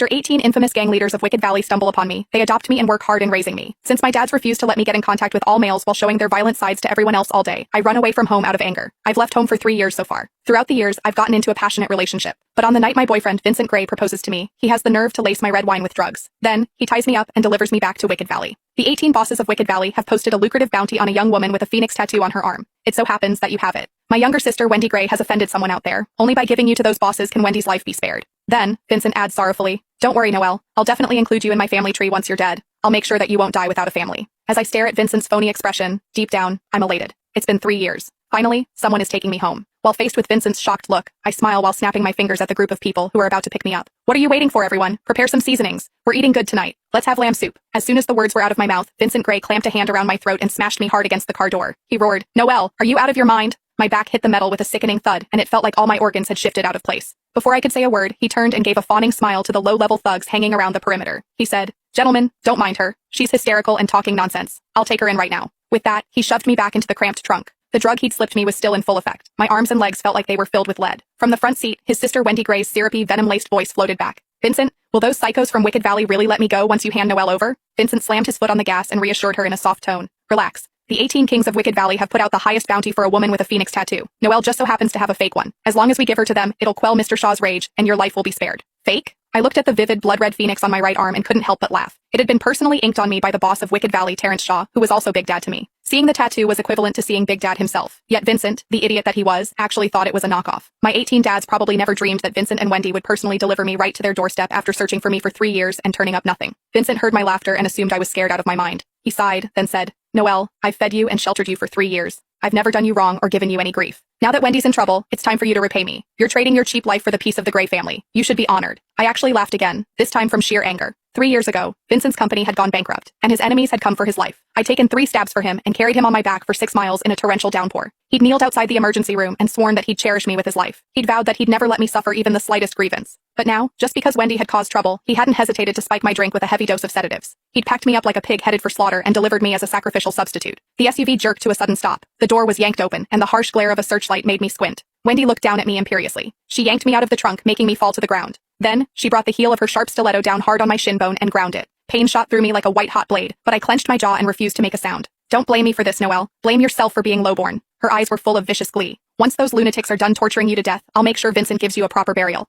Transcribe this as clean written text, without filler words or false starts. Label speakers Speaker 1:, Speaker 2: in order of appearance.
Speaker 1: After 18 infamous gang leaders of Wicked Valley stumble upon me, they adopt me and work hard in raising me. Since my dads refuse to let me get in contact with all males while showing their violent sides to everyone else all day, I run away from home out of anger. I've left home for 3 years so far. Throughout the years, I've gotten into a passionate relationship. But on the night my boyfriend, Vincent Gray, proposes to me, he has the nerve to lace my red wine with drugs. Then, he ties me up and delivers me back to Wicked Valley. The 18 bosses of Wicked Valley have posted a lucrative bounty on a young woman with a phoenix tattoo on her arm. It so happens that you have it. My younger sister, Wendy Gray, has offended someone out there. Only by giving you to those bosses can Wendy's life be spared. Then, Vincent adds sorrowfully, "Don't worry, Noelle. I'll definitely include you in my family tree once you're dead. I'll make sure that you won't die without a family." As I stare at Vincent's phony expression, deep down, I'm elated. It's been 3 years. Finally, someone is taking me home. While faced with Vincent's shocked look, I smile while snapping my fingers at the group of people who are about to pick me up. "What are you waiting for, everyone? Prepare some seasonings. We're eating good tonight. Let's have lamb soup." As soon as the words were out of my mouth, Vincent Gray clamped a hand around my throat and smashed me hard against the car door. He roared, "Noelle, are you out of your mind?" My back hit the metal with a sickening thud, and it felt like all my organs had shifted out of place. Before I could say a word, he turned and gave a fawning smile to the low-level thugs hanging around the perimeter. He said, "Gentlemen, don't mind her. She's hysterical and talking nonsense. I'll take her in right now." With that, he shoved me back into the cramped trunk. The drug he'd slipped me was still in full effect. My arms and legs felt like they were filled with lead. From the front seat, his sister Wendy Gray's syrupy, venom-laced voice floated back. "Vincent, will those psychos from Wicked Valley really let me go once you hand Noelle over?" Vincent slammed his foot on the gas and reassured her in a soft tone. "Relax. The 18 kings of Wicked Valley have put out the highest bounty for a woman with a phoenix tattoo. Noelle just so happens to have a fake one. As long as we give her to them, it'll quell Mr. Shaw's rage, and your life will be spared." "Fake?" I looked at the vivid blood-red phoenix on my right arm and couldn't help but laugh. It had been personally inked on me by the boss of Wicked Valley, Terrence Shaw, who was also Big Dad to me. Seeing the tattoo was equivalent to seeing Big Dad himself. Yet Vincent, the idiot that he was, actually thought it was a knockoff. My 18 dads probably never dreamed that Vincent and Wendy would personally deliver me right to their doorstep after searching for me for 3 years and turning up nothing. Vincent heard my laughter and assumed I was scared out of my mind. He sighed, then said, "Noelle, I've fed you and sheltered you for 3 years. I've never done you wrong or given you any grief. Now that Wendy's in trouble, it's time for you to repay me. You're trading your cheap life for the peace of the Gray family. You should be honored." I actually laughed again, this time from sheer anger. 3 years ago, Vincent's company had gone bankrupt, and his enemies had come for his life. I'd taken 3 stabs for him and carried him on my back for 6 miles in a torrential downpour. He'd kneeled outside the emergency room and sworn that he'd cherish me with his life. He'd vowed that he'd never let me suffer even the slightest grievance. But now, just because Wendy had caused trouble, he hadn't hesitated to spike my drink with a heavy dose of sedatives. He'd packed me up like a pig headed for slaughter and delivered me as a sacrificial substitute. The SUV jerked to a sudden stop. The door was yanked open, and the harsh glare of a searchlight made me squint. Wendy looked down at me imperiously. She yanked me out of the trunk, making me fall to the ground. Then, she brought the heel of her sharp stiletto down hard on my shin bone and ground it. Pain shot through me like a white-hot blade, but I clenched my jaw and refused to make a sound. "Don't blame me for this, Noelle. Blame yourself for being lowborn." Her eyes were full of vicious glee. "Once those lunatics are done torturing you to death, I'll make sure Vincent gives you a proper burial.